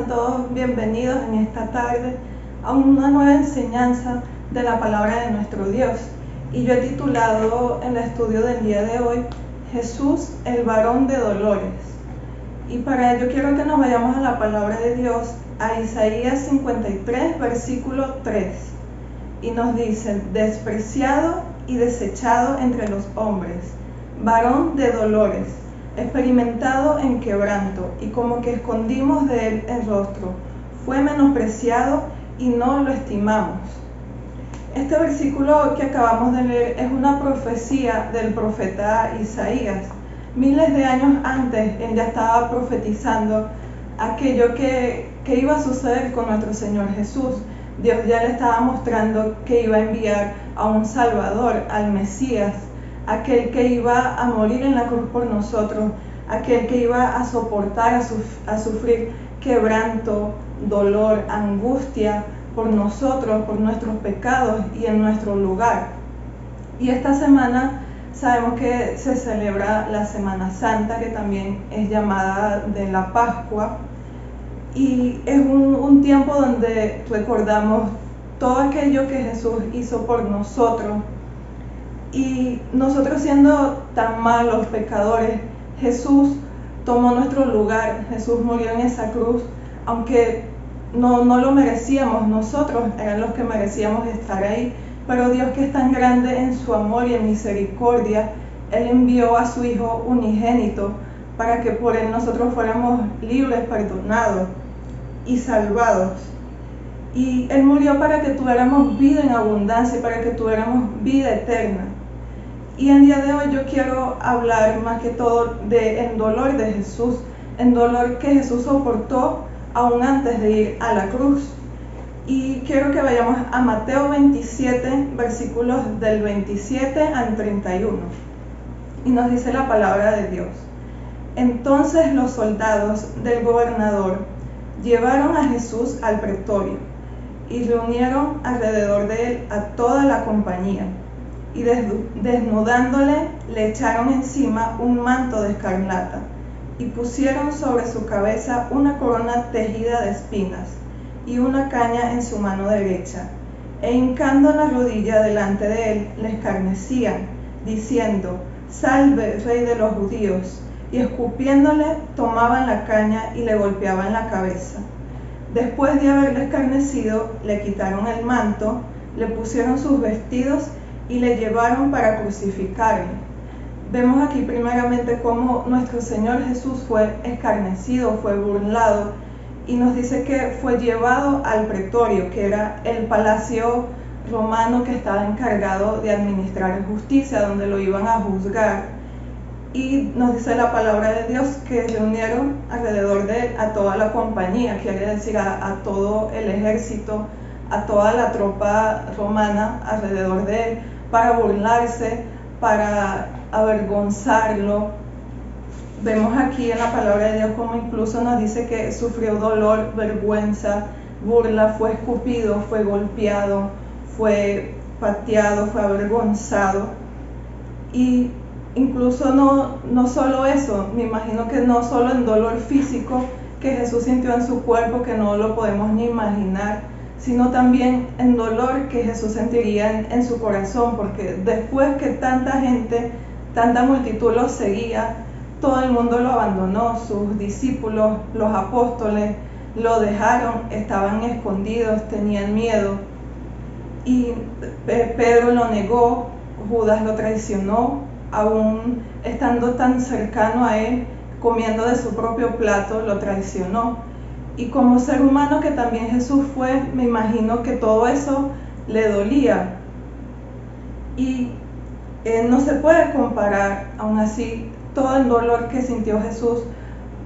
todos bienvenidos en esta tarde a una nueva enseñanza de la palabra de nuestro Dios. Y yo he titulado el estudio del día de hoy, Jesús, el varón de dolores. Y para ello quiero que nos vayamos a la palabra de Dios, a Isaías 53, versículo 3. Y nos dice, despreciado y desechado entre los hombres, varón de dolores, experimentado en quebranto, y como que escondimos de él el rostro, fue menospreciado y no lo estimamos. Este versículo que acabamos de leer es una profecía del profeta Isaías. Miles de años antes, él ya estaba profetizando aquello que iba a suceder con nuestro Señor Jesús. Dios ya le estaba mostrando que iba a enviar a un Salvador, al Mesías, aquel que iba a morir en la cruz por nosotros, aquel que iba a soportar, a sufrir quebranto, dolor, angustia por nosotros, por nuestros pecados y en nuestro lugar. Y esta semana sabemos que se celebra la Semana Santa, que también es llamada de la Pascua, y es un tiempo donde recordamos todo aquello que Jesús hizo por nosotros. Y nosotros, siendo tan malos pecadores, Jesús tomó nuestro lugar. Jesús murió en esa cruz, aunque no lo merecíamos. Nosotros eran los que merecíamos estar ahí, pero Dios, que es tan grande en su amor y en misericordia, Él envió a su Hijo unigénito para que por Él nosotros fuéramos libres, perdonados y salvados. Y Él murió para que tuviéramos vida en abundancia, para que tuviéramos vida eterna. Y el día de hoy yo quiero hablar más que todo del dolor de Jesús, el dolor que Jesús soportó aún antes de ir a la cruz. Y quiero que vayamos a Mateo 27, versículos del 27 al 31. Y nos dice la palabra de Dios. Entonces los soldados del gobernador llevaron a Jesús al pretorio y reunieron alrededor de él a toda la compañía. Y desnudándole, le echaron encima un manto de escarlata, y pusieron sobre su cabeza una corona tejida de espinas, y una caña en su mano derecha, e hincando la rodilla delante de él, le escarnecían, diciendo, Salve, Rey de los judíos, y escupiéndole, tomaban la caña y le golpeaban la cabeza. Después de haberle escarnecido, le quitaron el manto, le pusieron sus vestidos y le llevaron para crucificarle. Vemos aquí primeramente cómo nuestro Señor Jesús fue escarnecido, fue burlado, y nos dice que fue llevado al pretorio, que era el palacio romano que estaba encargado de administrar justicia, donde lo iban a juzgar. Y nos dice la palabra de Dios que reunieron alrededor de él a toda la compañía, quiere decir a todo el ejército, a toda la tropa romana alrededor de él, para burlarse, para avergonzarlo. Vemos aquí en la palabra de Dios como incluso nos dice que sufrió dolor, vergüenza, burla, fue escupido, fue golpeado, fue pateado, fue avergonzado. Y incluso no solo eso, me imagino que no solo en dolor físico que Jesús sintió en su cuerpo, que no lo podemos ni imaginar, sino también en dolor que Jesús sentiría en su corazón, porque después que tanta gente, tanta multitud lo seguía, todo el mundo lo abandonó, sus discípulos, los apóstoles, lo dejaron, estaban escondidos, tenían miedo, y Pedro lo negó, Judas lo traicionó, aún estando tan cercano a él, comiendo de su propio plato, lo traicionó. Y como ser humano que también Jesús fue, me imagino que todo eso le dolía. Y no se puede comparar, aún así, todo el dolor que sintió Jesús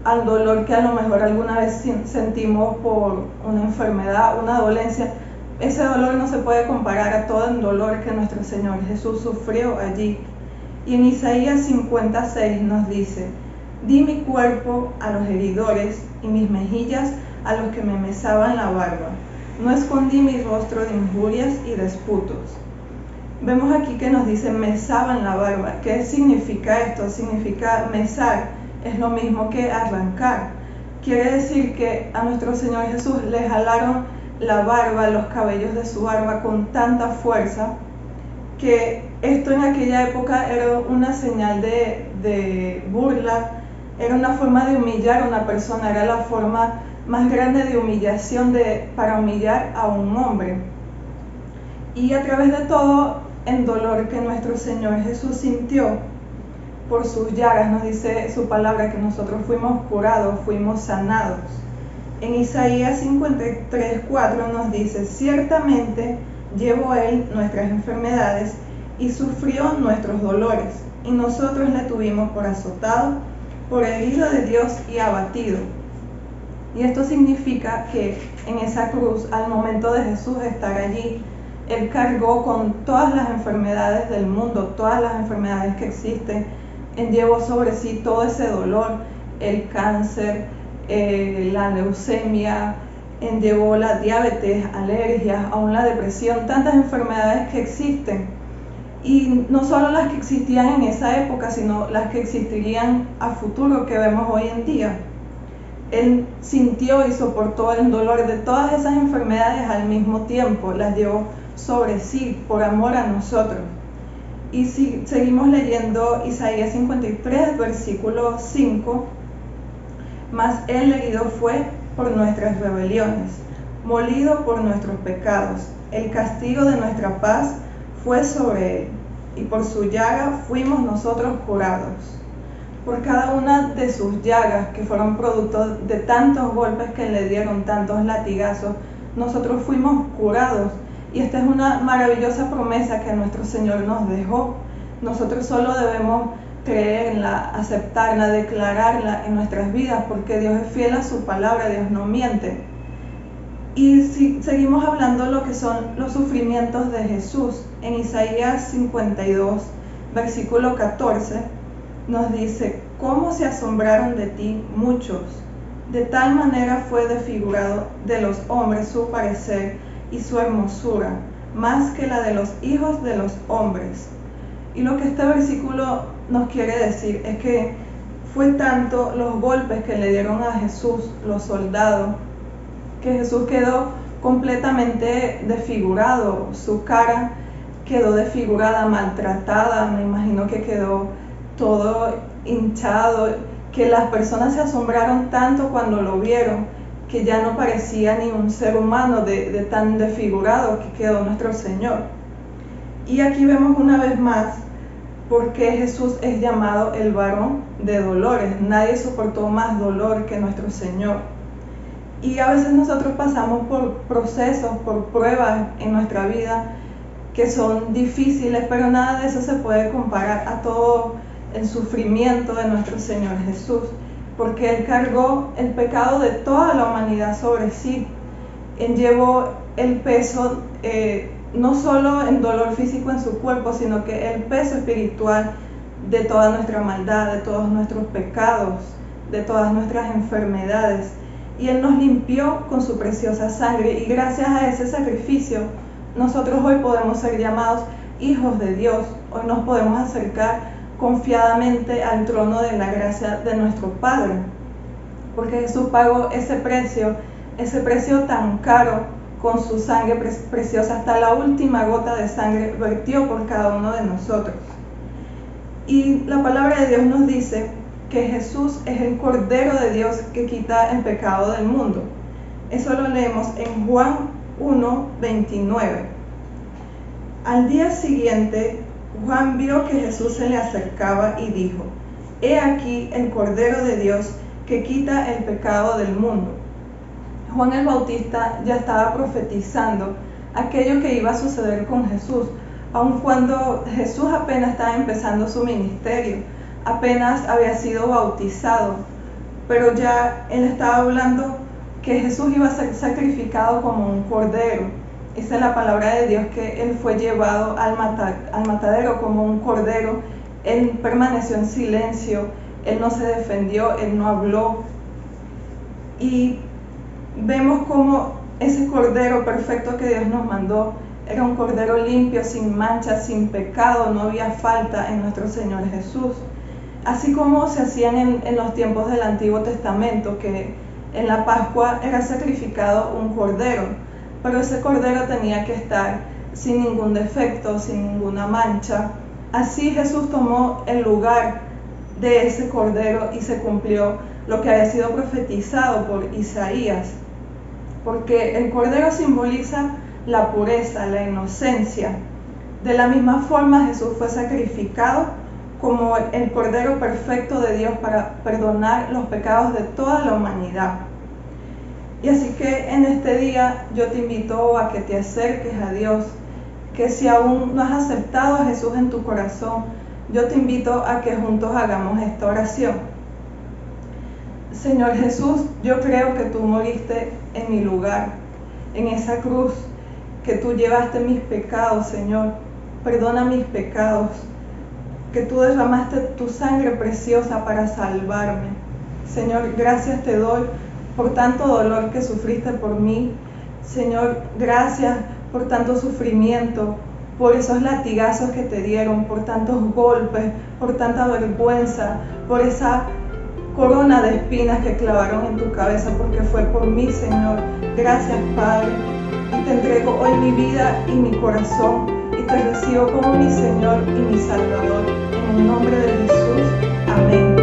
al dolor que a lo mejor alguna vez sentimos por una enfermedad, una dolencia. Ese dolor no se puede comparar a todo el dolor que nuestro Señor Jesús sufrió allí. Y en Isaías 56 nos dice, Di mi cuerpo a los heridores y mis mejillas a los que me mesaban la barba. No escondí mi rostro de injurias y disputos. Vemos aquí que nos dice mesaban la barba. ¿Qué significa esto? Significa mesar. Es lo mismo que arrancar. quiere decir que a nuestro Señor Jesús le jalaron la barba, los cabellos de su barba con tanta fuerza, que esto en aquella época era una señal de burla, era una forma de humillar a una persona, era la forma más grande de humillación para humillar a un hombre. Y a través de todo el dolor que nuestro Señor Jesús sintió por sus llagas, nos dice su palabra que nosotros fuimos curados, fuimos sanados. En Isaías 53:4 nos dice: ciertamente llevó él nuestras enfermedades y sufrió nuestros dolores, y nosotros le tuvimos por azotado, por herido de Dios y abatido. Y esto significa que en esa cruz, al momento de Jesús estar allí, Él cargó con todas las enfermedades del mundo, todas las enfermedades que existen. Él llevó sobre sí todo ese dolor, el cáncer, la leucemia, Él llevó la diabetes, alergias, aún la depresión, tantas enfermedades que existen. Y no solo las que existían en esa época, sino las que existirían a futuro que vemos hoy en día. Él sintió y soportó el dolor de todas esas enfermedades al mismo tiempo, las llevó sobre sí por amor a nosotros. Y si seguimos leyendo Isaías 53, versículo 5, mas él herido fue por nuestras rebeliones, molido por nuestros pecados, el castigo de nuestra paz fue sobre él, y por su llaga fuimos nosotros curados. Por cada una de sus llagas, que fueron producto de tantos golpes que le dieron, tantos latigazos, nosotros fuimos curados. Y esta es una maravillosa promesa que nuestro Señor nos dejó. Nosotros solo debemos creerla, aceptarla, declararla en nuestras vidas, porque Dios es fiel a su palabra, Dios no miente. Y si seguimos hablando de lo que son los sufrimientos de Jesús, en Isaías 52, versículo 14, nos dice: ¿cómo se asombraron de ti muchos? De tal manera fue desfigurado de los hombres su parecer y su hermosura, más que la de los hijos de los hombres. Y lo que este versículo nos quiere decir es que fue tanto los golpes que le dieron a Jesús los soldados, que Jesús quedó completamente desfigurado, su cara quedó desfigurada, maltratada, me imagino que quedó todo hinchado, que las personas se asombraron tanto cuando lo vieron, que ya no parecía ni un ser humano de tan desfigurado que quedó nuestro Señor. Y aquí vemos una vez más por qué Jesús es llamado el varón de dolores. Nadie soportó más dolor que nuestro Señor. Y a veces nosotros pasamos por procesos, por pruebas en nuestra vida que son difíciles, pero nada de eso se puede comparar a todo el sufrimiento de nuestro Señor Jesús, porque Él cargó el pecado de toda la humanidad sobre sí. Él llevó el peso, no solo en dolor físico en su cuerpo, sino que el peso espiritual de toda nuestra maldad, de todos nuestros pecados, de todas nuestras enfermedades. Y Él nos limpió con su preciosa sangre, y gracias a ese sacrificio nosotros hoy podemos ser llamados hijos de Dios. Hoy nos podemos acercar confiadamente al trono de la gracia de nuestro Padre, porque Jesús pagó ese precio tan caro con su sangre preciosa, hasta la última gota de sangre vertió por cada uno de nosotros. Y la palabra de Dios nos dice que Jesús es el Cordero de Dios que quita el pecado del mundo. Eso lo leemos en Juan 1:29. Al día siguiente, Juan vio que Jesús se le acercaba y dijo: He aquí el Cordero de Dios que quita el pecado del mundo. Juan el Bautista ya estaba profetizando aquello que iba a suceder con Jesús, aun cuando Jesús apenas estaba empezando su ministerio, apenas había sido bautizado, pero ya él estaba hablando que Jesús iba a ser sacrificado como un cordero. Esa es la palabra de Dios, que Él fue llevado al matadero como un cordero. Él permaneció en silencio, Él no se defendió, Él no habló. Y vemos como ese cordero perfecto que Dios nos mandó era un cordero limpio, sin mancha, sin pecado, no había falta en nuestro Señor Jesús. Así como se hacían en los tiempos del Antiguo Testamento, que En la Pascua era sacrificado un cordero, pero ese cordero tenía que estar sin ningún defecto, sin ninguna mancha. Así Jesús tomó el lugar de ese cordero y se cumplió lo que había sido profetizado por Isaías, porque el cordero simboliza la pureza, la inocencia. De la misma forma, Jesús fue sacrificado como el cordero perfecto de Dios para perdonar los pecados de toda la humanidad. Y así que en este día yo te invito a que te acerques a Dios, que si aún no has aceptado a Jesús en tu corazón, yo te invito a que juntos hagamos esta oración. Señor Jesús, yo creo que tú moriste en mi lugar, en esa cruz, que tú llevaste mis pecados, Señor. Perdona mis pecados, que tú derramaste tu sangre preciosa para salvarme. Señor, gracias te doy por tanto dolor que sufriste por mí. Señor, gracias por tanto sufrimiento, por esos latigazos que te dieron, por tantos golpes, por tanta vergüenza, por esa corona de espinas que clavaron en tu cabeza, porque fue por mí, Señor. Gracias, Padre. Y te entrego hoy mi vida y mi corazón, y te recibo como mi Señor y mi Salvador. En el nombre de Jesús. Amén.